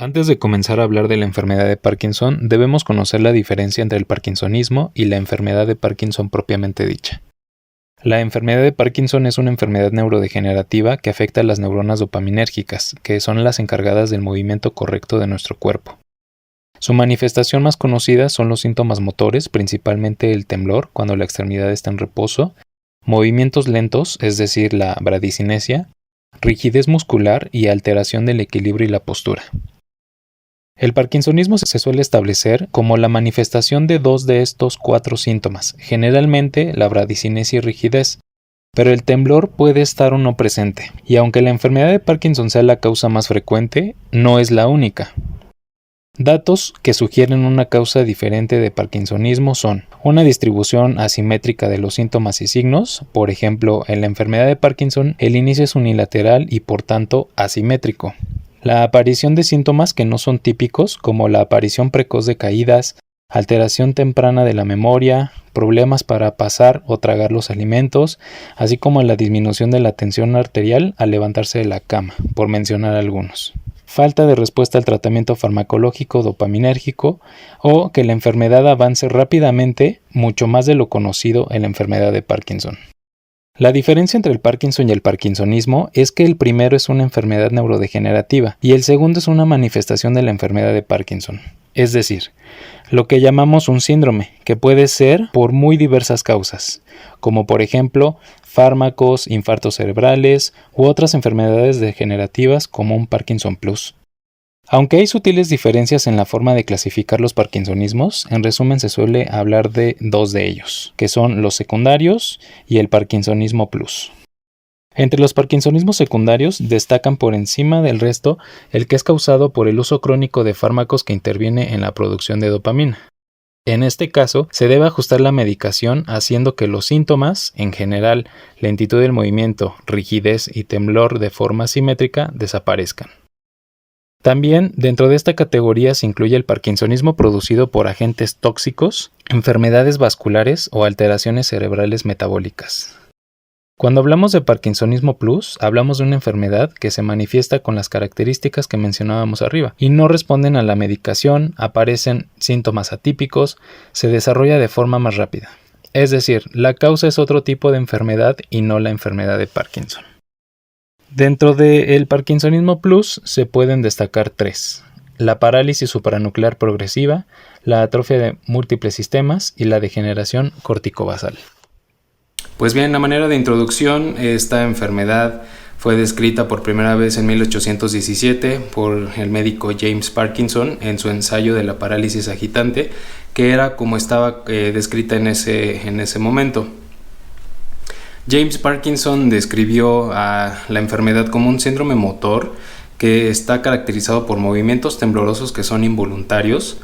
Antes de comenzar a hablar de la enfermedad de Parkinson, debemos conocer la diferencia entre el parkinsonismo y la enfermedad de Parkinson propiamente dicha. La enfermedad de Parkinson es una enfermedad neurodegenerativa que afecta a las neuronas dopaminérgicas, que son las encargadas del movimiento correcto de nuestro cuerpo. Su manifestación más conocida son los síntomas motores, principalmente el temblor cuando la extremidad está en reposo, movimientos lentos, es decir, la bradicinesia, rigidez muscular y alteración del equilibrio y la postura. El parkinsonismo se suele establecer como la manifestación de dos de estos cuatro síntomas, generalmente la bradicinesia y rigidez, pero el temblor puede estar o no presente, y aunque la enfermedad de Parkinson sea la causa más frecuente, no es la única. Datos que sugieren una causa diferente de parkinsonismo son una distribución asimétrica de los síntomas y signos, por ejemplo, en la enfermedad de Parkinson el inicio es unilateral y por tanto asimétrico. La aparición de síntomas que no son típicos, como la aparición precoz de caídas, alteración temprana de la memoria, problemas para pasar o tragar los alimentos, así como la disminución de la tensión arterial al levantarse de la cama, por mencionar algunos. Falta de respuesta al tratamiento farmacológico dopaminérgico o que la enfermedad avance rápidamente, mucho más de lo conocido en la enfermedad de Parkinson. La diferencia entre el Parkinson y el parkinsonismo es que el primero es una enfermedad neurodegenerativa y el segundo es una manifestación de la enfermedad de Parkinson. Es decir, lo que llamamos un síndrome, que puede ser por muy diversas causas, como por ejemplo fármacos, infartos cerebrales u otras enfermedades degenerativas como un Parkinson Plus. Aunque hay sutiles diferencias en la forma de clasificar los parkinsonismos, en resumen se suele hablar de dos de ellos, que son los secundarios y el parkinsonismo plus. Entre los parkinsonismos secundarios destacan por encima del resto el que es causado por el uso crónico de fármacos que interviene en la producción de dopamina. En este caso, se debe ajustar la medicación haciendo que los síntomas, en general, lentitud del movimiento, rigidez y temblor de forma asimétrica, desaparezcan. También dentro de esta categoría se incluye el parkinsonismo producido por agentes tóxicos, enfermedades vasculares o alteraciones cerebrales metabólicas. Cuando hablamos de parkinsonismo plus, hablamos de una enfermedad que se manifiesta con las características que mencionábamos arriba y no responden a la medicación, aparecen síntomas atípicos, se desarrolla de forma más rápida. Es decir, la causa es otro tipo de enfermedad y no la enfermedad de Parkinson. Dentro del parkinsonismo plus se pueden destacar tres: la parálisis supranuclear progresiva, la atrofia de múltiples sistemas y la degeneración corticobasal. Pues bien, a manera de introducción, esta enfermedad fue descrita por primera vez en 1817 por el médico James Parkinson en su ensayo de la parálisis agitante, que era como estaba descrita en ese momento. James Parkinson describió a la enfermedad como un síndrome motor que está caracterizado por movimientos temblorosos que son involuntarios,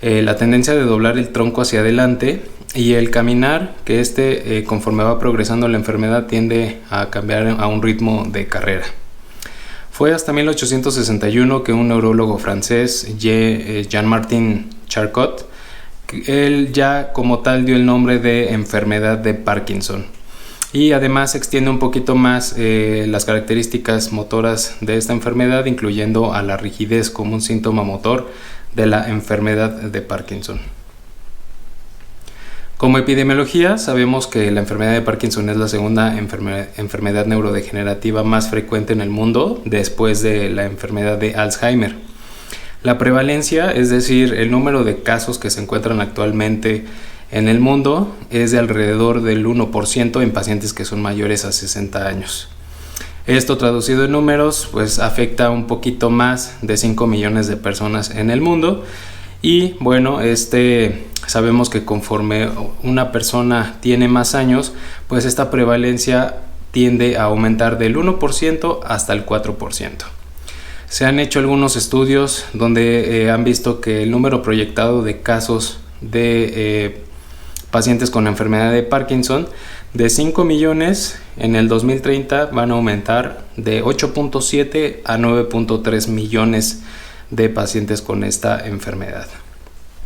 la tendencia de doblar el tronco hacia adelante y el caminar, que conforme va progresando la enfermedad tiende a cambiar a un ritmo de carrera. Fue hasta 1861 que un neurólogo francés, Jean-Martin Charcot, él ya como tal dio el nombre de enfermedad de Parkinson. Y además extiende un poquito más las características motoras de esta enfermedad, incluyendo a la rigidez como un síntoma motor de la enfermedad de Parkinson. Como epidemiología, sabemos que la enfermedad de Parkinson es la segunda enfermedad neurodegenerativa más frecuente en el mundo después de la enfermedad de Alzheimer. La prevalencia, es decir, el número de casos que se encuentran actualmente en el mundo, es de alrededor del 1% en pacientes que son mayores a 60 años. Esto traducido en números, pues afecta un poquito más de 5 millones de personas en el mundo. Y bueno, sabemos que conforme una persona tiene más años, pues esta prevalencia tiende a aumentar del 1% hasta el 4%. Se han hecho algunos estudios donde han visto que el número proyectado de casos de pacientes con enfermedad de Parkinson de 5 millones en el 2030 van a aumentar de 8.7 a 9.3 millones de pacientes con esta enfermedad.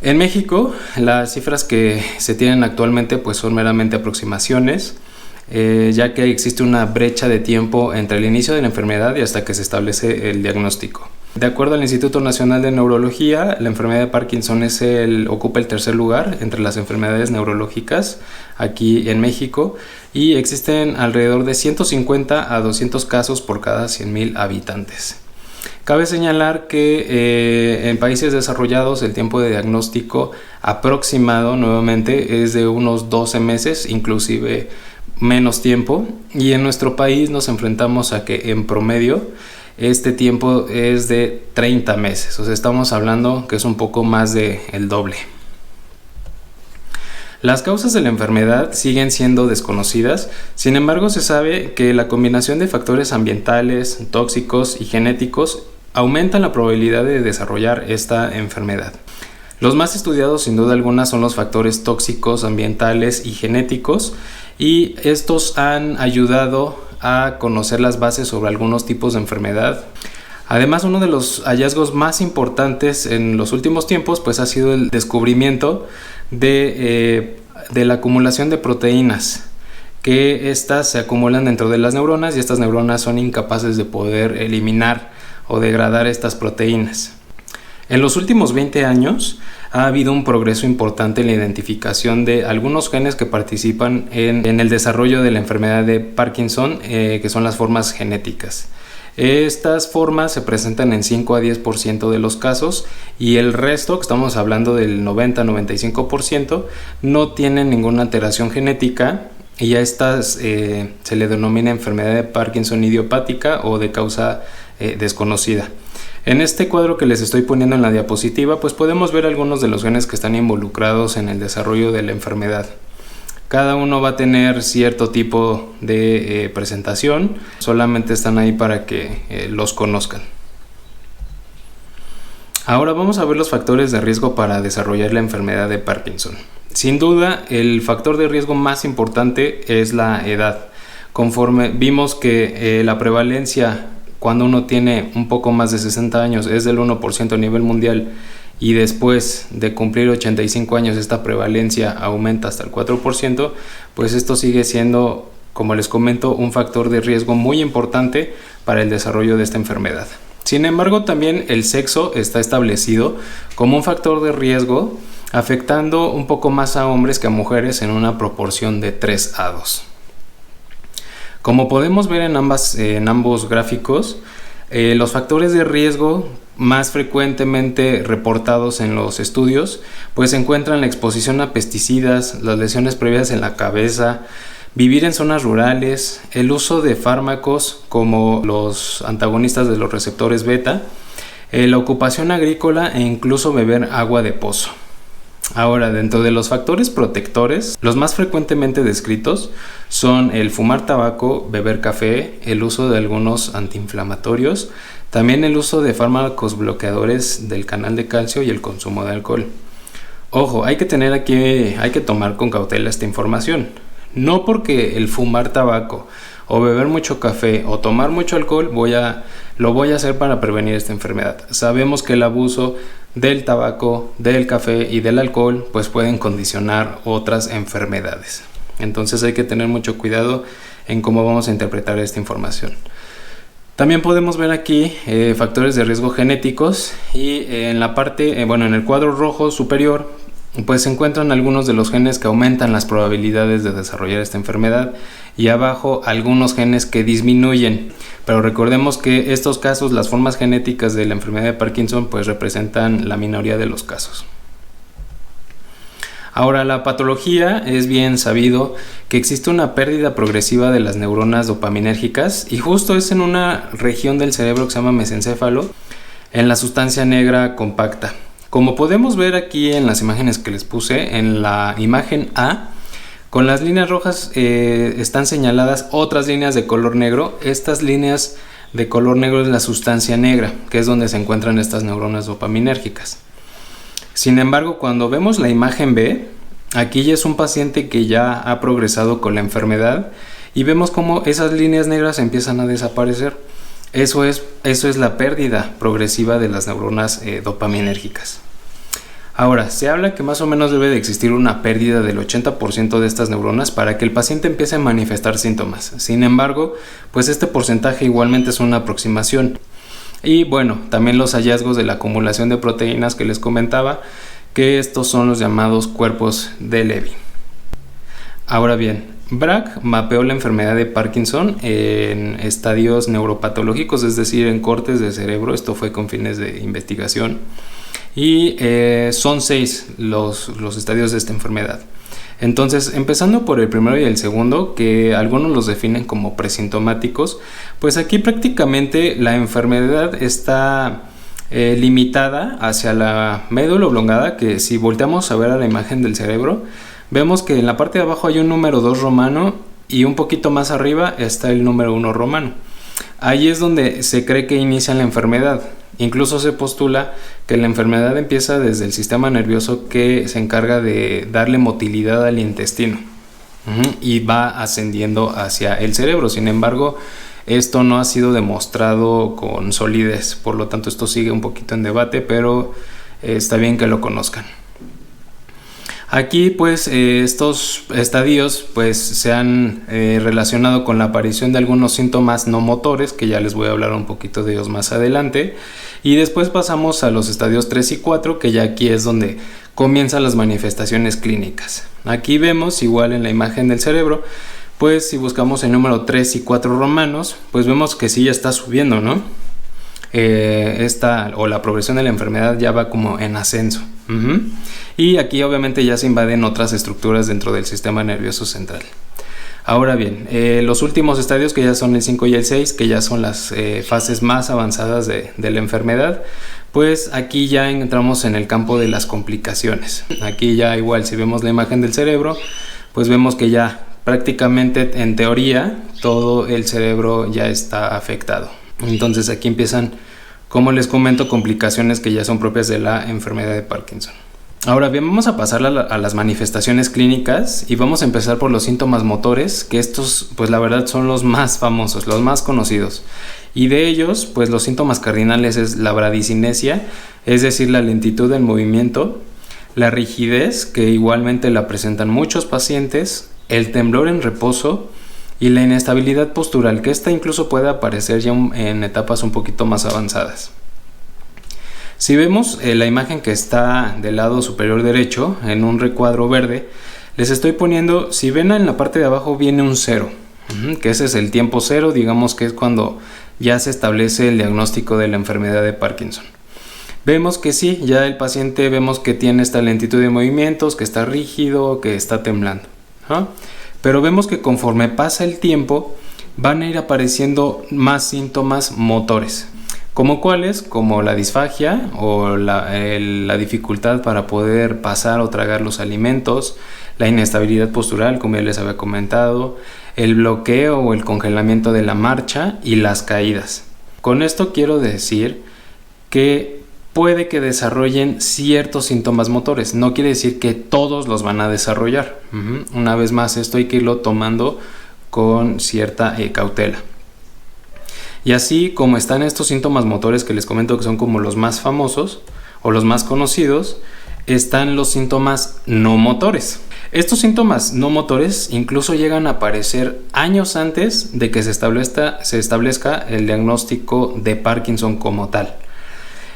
En México, las cifras que se tienen actualmente pues son meramente aproximaciones, ya que existe una brecha de tiempo entre el inicio de la enfermedad y hasta que se establece el diagnóstico. De acuerdo al Instituto Nacional de Neurología, la enfermedad de Parkinson ocupa el tercer lugar entre las enfermedades neurológicas aquí en México y existen alrededor de 150 a 200 casos por cada 100.000 habitantes. Cabe señalar que en países desarrollados el tiempo de diagnóstico aproximado nuevamente es de unos 12 meses, inclusive menos tiempo, y en nuestro país nos enfrentamos a que en promedio este tiempo es de 30 meses, o sea, estamos hablando que es un poco más del doble. Las causas de la enfermedad siguen siendo desconocidas, sin embargo se sabe que la combinación de factores ambientales, tóxicos y genéticos aumentan la probabilidad de desarrollar esta enfermedad. Los más estudiados sin duda alguna son los factores tóxicos, ambientales y genéticos, y estos han ayudado a conocer las bases sobre algunos tipos de enfermedad. Además, uno de los hallazgos más importantes en los últimos tiempos pues ha sido el descubrimiento de la acumulación de proteínas, que estas se acumulan dentro de las neuronas y estas neuronas son incapaces de poder eliminar o degradar estas proteínas. En los últimos 20 años ha habido un progreso importante en la identificación de algunos genes que participan en el desarrollo de la enfermedad de Parkinson, que son las formas genéticas. Estas formas se presentan en 5 a 10% de los casos y el resto, que estamos hablando del 90-95%, no tienen ninguna alteración genética y a estas se le denomina enfermedad de Parkinson idiopática o de causa desconocida. En este cuadro que les estoy poniendo en la diapositiva, pues podemos ver algunos de los genes que están involucrados en el desarrollo de la enfermedad. Cada uno va a tener cierto tipo de presentación, solamente están ahí para que los conozcan. Ahora vamos a ver los factores de riesgo para desarrollar la enfermedad de Parkinson. Sin duda, el factor de riesgo más importante es la edad. Conforme vimos que la prevalencia cuando uno tiene un poco más de 60 años es del 1% a nivel mundial y después de cumplir 85 años esta prevalencia aumenta hasta el 4%, pues esto sigue siendo, como les comento, un factor de riesgo muy importante para el desarrollo de esta enfermedad. Sin embargo, también el sexo está establecido como un factor de riesgo, afectando un poco más a hombres que a mujeres en una proporción de 3 a 2. Como podemos ver en ambos gráficos, los factores de riesgo más frecuentemente reportados en los estudios pues se encuentran la exposición a pesticidas, las lesiones previas en la cabeza, vivir en zonas rurales, el uso de fármacos como los antagonistas de los receptores beta, la ocupación agrícola e incluso beber agua de pozo. Ahora, dentro de los factores protectores, los más frecuentemente descritos son el fumar tabaco, beber café, el uso de algunos antiinflamatorios, también el uso de fármacos bloqueadores del canal de calcio y el consumo de alcohol. Ojo, hay que tomar con cautela esta información. No porque el fumar tabaco o beber mucho café o tomar mucho alcohol lo voy a hacer para prevenir esta enfermedad. Sabemos que el abuso del tabaco, del café y del alcohol pues pueden condicionar otras enfermedades. Entonces hay que tener mucho cuidado en cómo vamos a interpretar esta información. También podemos ver aquí factores de riesgo genéticos y en la parte, en el cuadro rojo superior pues se encuentran algunos de los genes que aumentan las probabilidades de desarrollar esta enfermedad y abajo algunos genes que disminuyen, pero recordemos que estos casos, las formas genéticas de la enfermedad de Parkinson pues representan la minoría de los casos. Ahora, la patología es bien sabido que existe una pérdida progresiva de las neuronas dopaminérgicas y justo es en una región del cerebro que se llama mesencéfalo, en la sustancia negra compacta. Como podemos ver aquí en las imágenes que les puse, en la imagen A, con las líneas rojas están señaladas otras líneas de color negro. Estas líneas de color negro es la sustancia negra, que es donde se encuentran estas neuronas dopaminérgicas. Sin embargo, cuando vemos la imagen B, aquí ya es un paciente que ya ha progresado con la enfermedad y vemos cómo esas líneas negras empiezan a desaparecer. Eso es la pérdida progresiva de las neuronas dopaminérgicas. Ahora, se habla que más o menos debe de existir una pérdida del 80% de estas neuronas para que el paciente empiece a manifestar síntomas. Sin embargo, pues este porcentaje igualmente es una aproximación. Y bueno, también los hallazgos de la acumulación de proteínas que les comentaba, que estos son los llamados cuerpos de Levy. Ahora bien, Braak mapeó la enfermedad de Parkinson en estadios neuropatológicos, es decir, en cortes de cerebro. Esto fue con fines de investigación. Y son 6 los estadios de esta enfermedad. Entonces, empezando por el primero y el segundo, que algunos los definen como presintomáticos, pues aquí prácticamente la enfermedad está limitada hacia la médula oblongada, que si volteamos a ver a la imagen del cerebro, vemos que en la parte de abajo hay un número 2 romano y un poquito más arriba está el número 1 romano. Ahí es donde se cree que inicia la enfermedad. Incluso se postula que la enfermedad empieza desde el sistema nervioso, que se encarga de darle motilidad al intestino y va ascendiendo hacia el cerebro. Sin embargo, esto no ha sido demostrado con solidez, por lo tanto esto sigue un poquito en debate, pero está bien que lo conozcan. Aquí pues estos estadios pues se han relacionado con la aparición de algunos síntomas no motores, que ya les voy a hablar un poquito de ellos más adelante, y después pasamos a los estadios 3 y 4, que ya aquí es donde comienzan las manifestaciones clínicas. Aquí vemos igual en la imagen del cerebro, pues si buscamos el número 3 y 4 romanos, pues vemos que sí ya está subiendo, ¿no? La progresión de la enfermedad ya va como en ascenso. Y aquí obviamente ya se invaden otras estructuras dentro del sistema nervioso central. Ahora bien, los últimos estadios, que ya son el 5 y el 6, que ya son las fases más avanzadas de la enfermedad, pues aquí ya entramos en el campo de las complicaciones. Aquí ya igual, si vemos la imagen del cerebro, pues vemos que ya prácticamente en teoría todo el cerebro ya está afectado. Entonces aquí empiezan, como les comento, complicaciones que ya son propias de la enfermedad de Parkinson. Ahora bien, vamos a pasar a las manifestaciones clínicas y vamos a empezar por los síntomas motores, que estos pues la verdad son los más famosos, los más conocidos. Y de ellos pues los síntomas cardinales es la bradicinesia, es decir, la lentitud del movimiento, la rigidez, que igualmente la presentan muchos pacientes, el temblor en reposo y la inestabilidad postural, que esta incluso puede aparecer ya en etapas un poquito más avanzadas. Si vemos la imagen que está del lado superior derecho, en un recuadro verde, les estoy poniendo, si ven en la parte de abajo viene un 0, que ese es el tiempo 0, digamos que es cuando ya se establece el diagnóstico de la enfermedad de Parkinson. Vemos que sí, ya el paciente vemos que tiene esta lentitud de movimientos, que está rígido, que está temblando, pero vemos que conforme pasa el tiempo van a ir apareciendo más síntomas motores. ¿Como cuáles? Como la disfagia o la dificultad para poder pasar o tragar los alimentos, la inestabilidad postural, como ya les había comentado, el bloqueo o el congelamiento de la marcha y las caídas. Con esto quiero decir que puede que desarrollen ciertos síntomas motores, no quiere decir que todos los van a desarrollar. Una vez más, esto hay que irlo tomando con cierta cautela. Y así como están estos síntomas motores que les comento que son como los más famosos o los más conocidos, están los síntomas no motores. Estos síntomas no motores incluso llegan a aparecer años antes de que se establezca el diagnóstico de Parkinson como tal.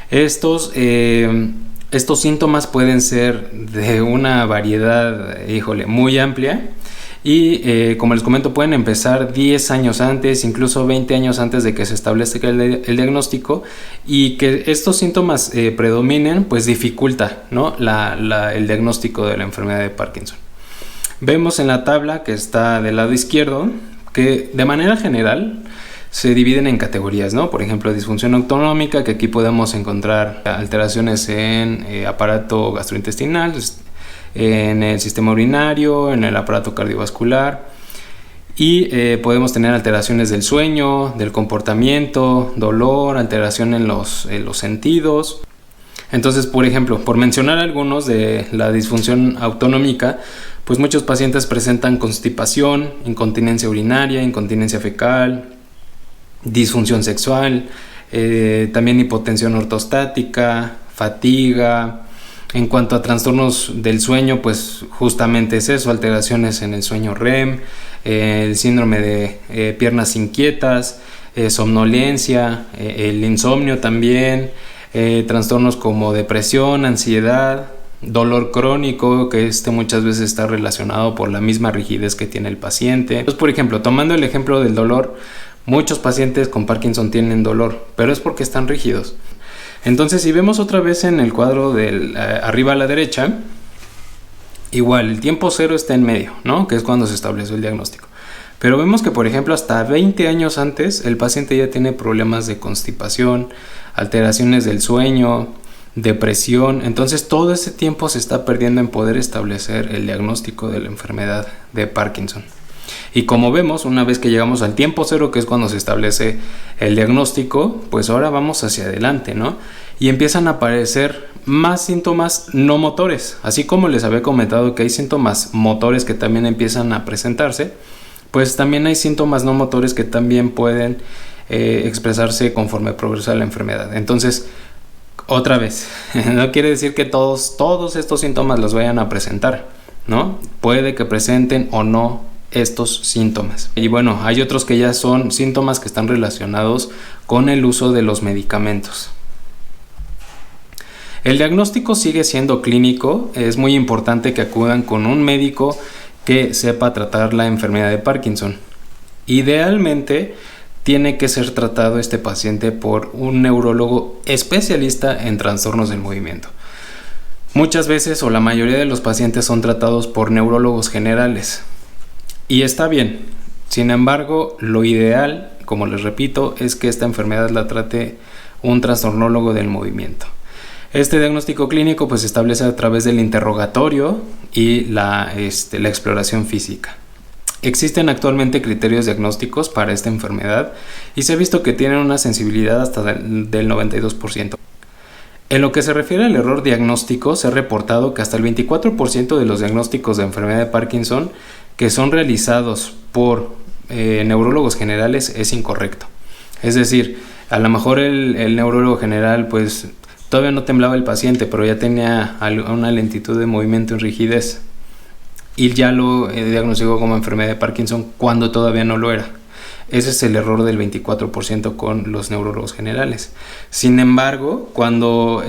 Estos síntomas pueden ser de una variedad, muy amplia. Y como les comento, pueden empezar 10 años antes, incluso 20 años antes de que se establezca el diagnóstico, y que estos síntomas predominen, pues dificulta, ¿no? el diagnóstico de la enfermedad de Parkinson. Vemos en la tabla que está del lado izquierdo que de manera general se dividen en categorías, ¿no? Por ejemplo, disfunción autonómica, que aquí podemos encontrar alteraciones en aparato gastrointestinal, en el sistema urinario, en el aparato cardiovascular, y podemos tener alteraciones del sueño, del comportamiento, dolor, alteración en los sentidos. Entonces, por ejemplo, por mencionar algunos de la disfunción autonómica, pues muchos pacientes presentan constipación, incontinencia urinaria, incontinencia fecal, disfunción sexual, también hipotensión ortostática, fatiga. En cuanto a trastornos del sueño, pues justamente es eso, alteraciones en el sueño REM, el síndrome de piernas inquietas, somnolencia, el insomnio también, trastornos como depresión, ansiedad, dolor crónico, que muchas veces está relacionado por la misma rigidez que tiene el paciente. Entonces, por ejemplo, tomando el ejemplo del dolor, muchos pacientes con Parkinson tienen dolor, pero es porque están rígidos. Entonces, si vemos otra vez en el cuadro arriba a la derecha, igual el tiempo cero está en medio, ¿no? Que es cuando se estableció el diagnóstico. Pero vemos que, por ejemplo, hasta 20 años antes, el paciente ya tiene problemas de constipación, alteraciones del sueño, depresión. Entonces, todo ese tiempo se está perdiendo en poder establecer el diagnóstico de la enfermedad de Parkinson. Y como vemos, una vez que llegamos al tiempo cero, que es cuando se establece el diagnóstico, pues ahora vamos hacia adelante, ¿no? Y empiezan a aparecer más síntomas no motores. Así como les había comentado que hay síntomas motores que también empiezan a presentarse, pues también hay síntomas no motores que también pueden expresarse conforme progresa la enfermedad. Entonces, otra vez, no quiere decir que todos estos síntomas los vayan a presentar, ¿no? Puede que presenten o no estos síntomas. Y bueno, hay otros que ya son síntomas que están relacionados con el uso de los medicamentos. El diagnóstico sigue siendo clínico. Es muy importante que acudan con un médico que sepa tratar la enfermedad de Parkinson. Idealmente tiene que ser tratado este paciente por un neurólogo especialista en trastornos del movimiento. Muchas veces, o la mayoría de los pacientes, son tratados por neurólogos generales. Y está bien. Sin embargo, lo ideal, como les repito, es que esta enfermedad la trate un trastornólogo del movimiento. Este diagnóstico clínico pues se establece a través del interrogatorio y la exploración física. Existen actualmente criterios diagnósticos para esta enfermedad y se ha visto que tienen una sensibilidad hasta del 92%. En lo que se refiere al error diagnóstico, se ha reportado que hasta el 24% de los diagnósticos de enfermedad de Parkinson que son realizados por neurólogos generales es incorrecto. Es decir, a lo mejor el neurólogo general pues todavía no temblaba el paciente, pero ya tenía una lentitud de movimiento en rigidez y ya lo diagnosticó como enfermedad de Parkinson cuando todavía no lo era. Ese es el error del 24% con los neurólogos generales. Sin embargo, cuando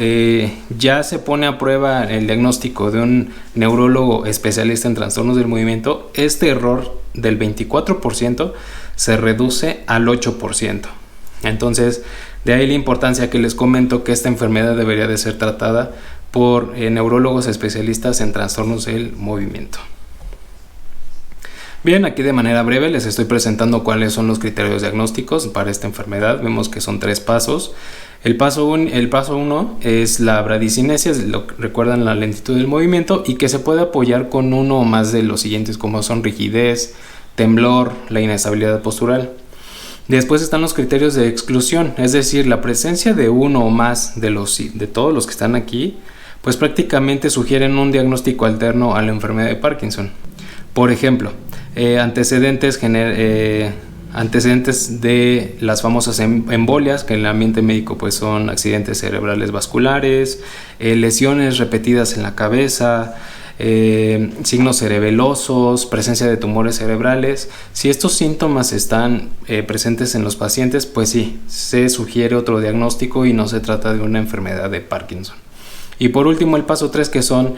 ya se pone a prueba el diagnóstico de un neurólogo especialista en trastornos del movimiento, este error del 24% se reduce al 8%. Entonces, de ahí la importancia que les comento que esta enfermedad debería de ser tratada por neurólogos especialistas en trastornos del movimiento. Bien, aquí de manera breve les estoy presentando cuáles son los criterios diagnósticos para esta enfermedad. Vemos que son 3 pasos. El paso 1 es la bradicinesia, recuerdan la lentitud del movimiento, y que se puede apoyar con uno o más de los siguientes, como son rigidez, temblor, la inestabilidad postural. Después están los criterios de exclusión, es decir, la presencia de uno o más de todos los que están aquí, pues prácticamente sugieren un diagnóstico alterno a la enfermedad de Parkinson. Por ejemplo, antecedentes de las famosas embolias, que en el ambiente médico pues son accidentes cerebrales vasculares, lesiones repetidas en la cabeza, signos cerebelosos, presencia de tumores cerebrales. Si estos síntomas están presentes en los pacientes, pues sí, se sugiere otro diagnóstico y no se trata de una enfermedad de Parkinson. Y por último, el paso 3, que son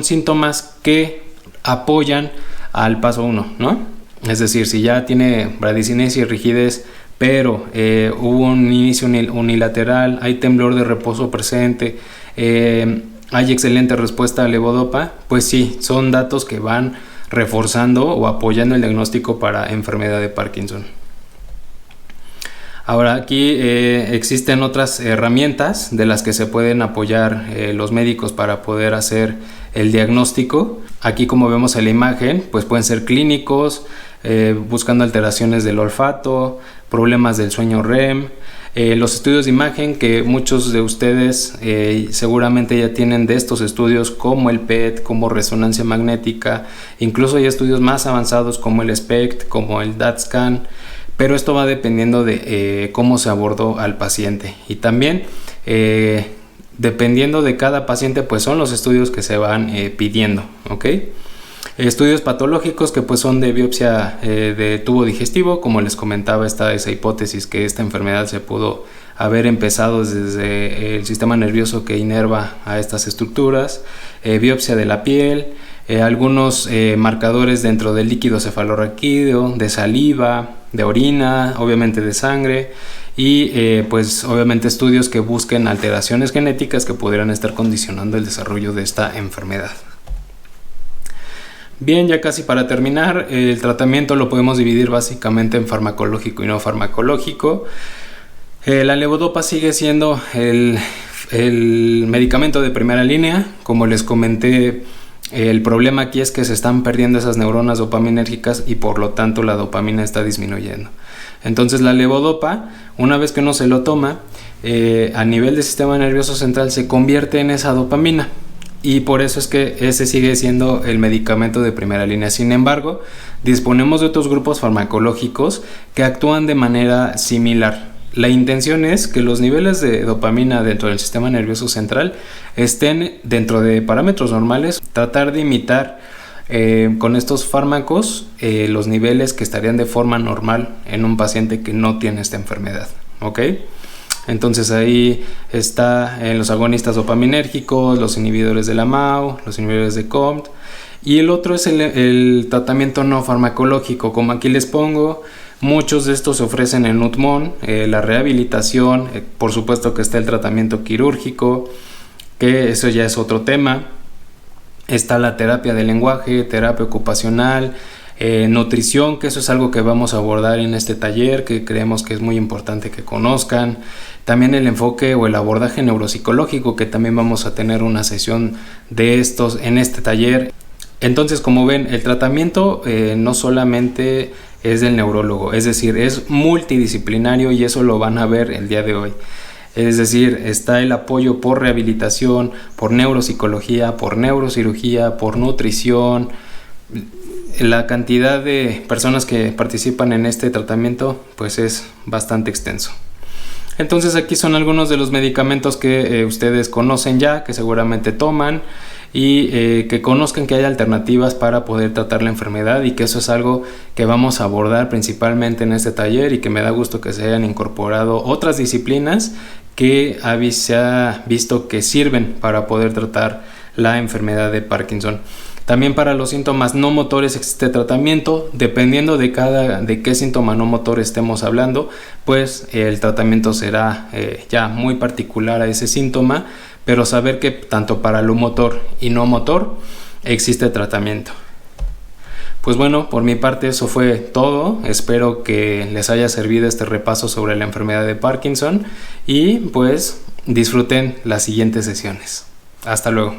síntomas que apoyan al paso 1, ¿no? Es decir, si ya tiene bradicinesia y rigidez, pero hubo un inicio unilateral, hay temblor de reposo presente, hay excelente respuesta a levodopa, pues sí, son datos que van reforzando o apoyando el diagnóstico para enfermedad de Parkinson. Ahora aquí existen otras herramientas de las que se pueden apoyar los médicos para poder hacer el diagnóstico. Aquí, como vemos en la imagen, pues pueden ser clínicos, buscando alteraciones del olfato, problemas del sueño REM, los estudios de imagen que muchos de ustedes seguramente ya tienen de estos estudios, como el PET, como resonancia magnética, incluso hay estudios más avanzados como el SPECT, como el DaTscan, pero esto va dependiendo de cómo se abordó al paciente, y también dependiendo de cada paciente pues son los estudios que se van pidiendo, ¿ok? Estudios patológicos que pues son de biopsia de tubo digestivo. Como les comentaba, está esa hipótesis que esta enfermedad se pudo haber empezado desde el sistema nervioso que inerva a estas estructuras. Biopsia de la piel, algunos marcadores dentro del líquido cefalorraquídeo, de saliva, de orina, obviamente de sangre, y pues obviamente estudios que busquen alteraciones genéticas que pudieran estar condicionando el desarrollo de esta enfermedad. Bien, ya casi para terminar, el tratamiento lo podemos dividir básicamente en farmacológico y no farmacológico. La levodopa sigue siendo el medicamento de primera línea. Como les comenté, el problema aquí es que se están perdiendo esas neuronas dopaminérgicas y por lo tanto la dopamina está disminuyendo. Entonces la levodopa, una vez que uno se lo toma, a nivel del sistema nervioso central se convierte en esa dopamina. Y por eso es que ese sigue siendo el medicamento de primera línea. Sin embargo, disponemos de otros grupos farmacológicos que actúan de manera similar. La intención es que los niveles de dopamina dentro del sistema nervioso central estén dentro de parámetros normales, tratar de imitar con estos fármacos los niveles que estarían de forma normal en un paciente que no tiene esta enfermedad, ¿ok? Entonces ahí está los agonistas dopaminérgicos, los inhibidores de la MAO, los inhibidores de COMT, y el otro es el tratamiento no farmacológico. Como aquí les pongo, muchos de estos se ofrecen en UTMON, la rehabilitación, por supuesto que está el tratamiento quirúrgico, que eso ya es otro tema. Está la terapia del lenguaje, terapia ocupacional, nutrición, que eso es algo que vamos a abordar en este taller, que creemos que es muy importante que conozcan. También el enfoque o el abordaje neuropsicológico, que también vamos a tener una sesión de estos en este taller. Entonces, como ven, el tratamiento no solamente es del neurólogo, es decir, es multidisciplinario, y eso lo van a ver el día de hoy. Es decir, está el apoyo por rehabilitación, por neuropsicología, por neurocirugía, por nutrición. La cantidad de personas que participan en este tratamiento pues es bastante extenso. Entonces aquí son algunos de los medicamentos que ustedes conocen ya, que seguramente toman, y que conozcan que hay alternativas para poder tratar la enfermedad, y que eso es algo que vamos a abordar principalmente en este taller, y que me da gusto que se hayan incorporado otras disciplinas que se ha visto que sirven para poder tratar la enfermedad de Parkinson. También para los síntomas no motores existe tratamiento, dependiendo de qué síntoma no motor estemos hablando, pues el tratamiento será ya muy particular a ese síntoma, pero saber que tanto para lo motor y no motor existe tratamiento. Pues bueno, por mi parte eso fue todo. Espero que les haya servido este repaso sobre la enfermedad de Parkinson, y pues disfruten las siguientes sesiones. Hasta luego.